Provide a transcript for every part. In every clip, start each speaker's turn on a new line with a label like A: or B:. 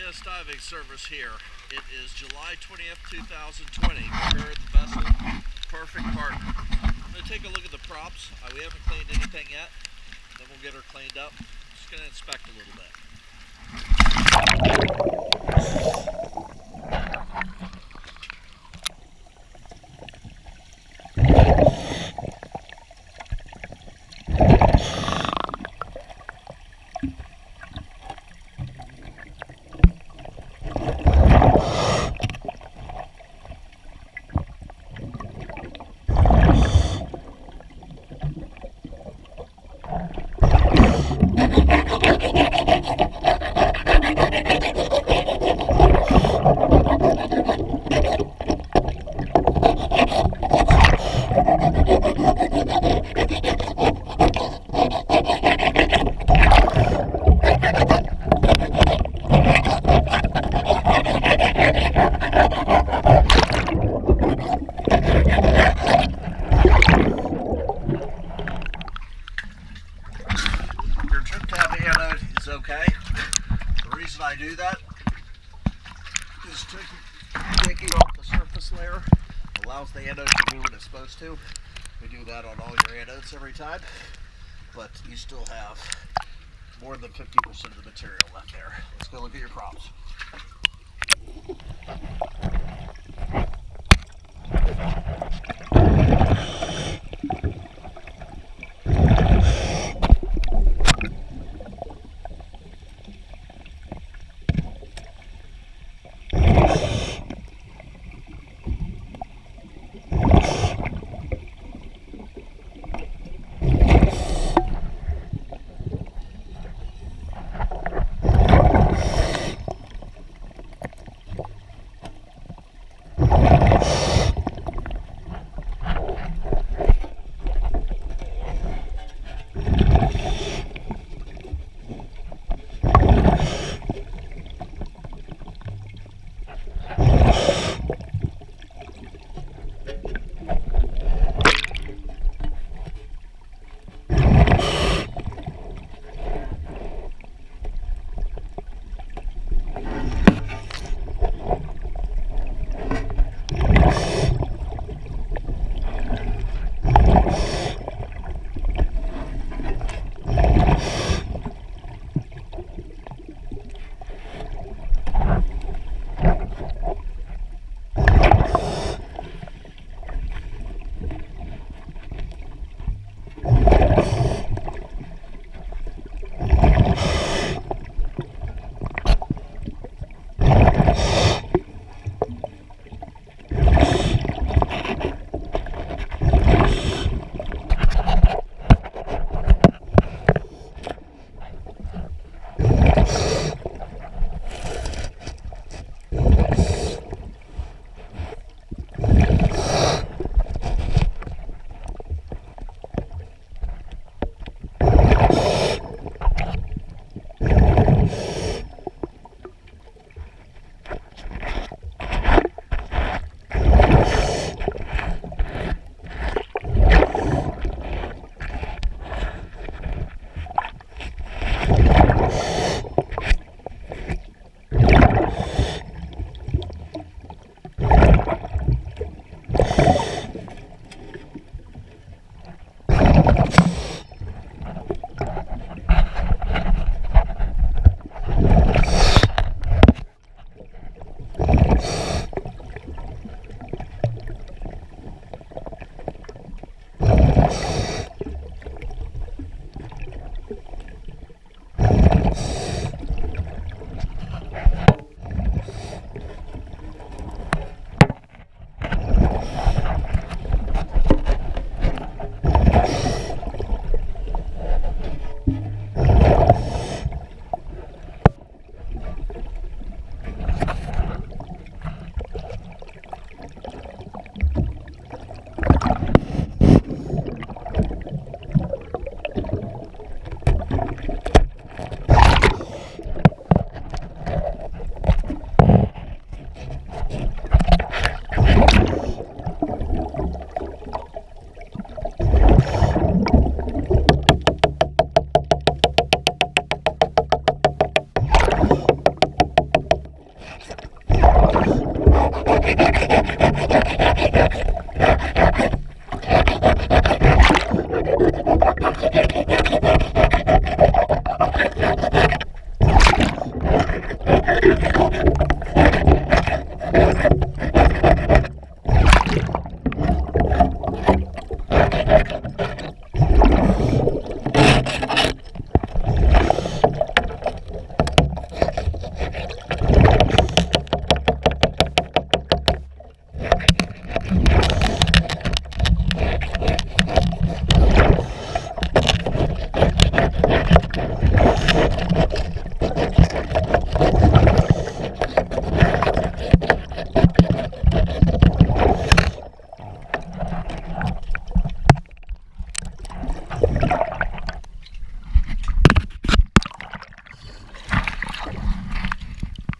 A: Test diving service here. It is July 20th, 2020. We're here at the vessel Perfect Partner. I'm going to take a look at the props. We haven't cleaned anything yet. Then we'll get her cleaned up. Just going to inspect a little bit. Your trip tab anode is okay. The reason I do that is taking off the surface layer allows the anode to do what it's supposed to. We do that on all your anodes every time, but you still have more than 50% of the material left there. Let's go look at your props.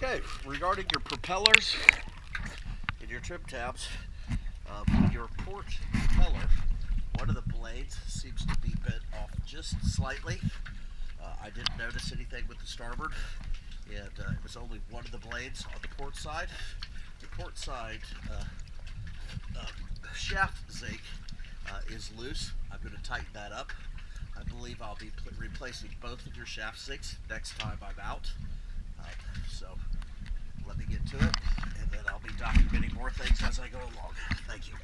A: Okay, regarding your propellers and your trim tabs, your port propeller, one of the blades seems to be bent off just slightly. I didn't notice anything with the starboard, and it was only one of the blades on the port side. The port side shaft zinc is loose. I'm going to tighten that up. I believe I'll be replacing both of your shaft zincs next time I'm out. So let me get to it, and then I'll be documenting more things as I go along. Thank you.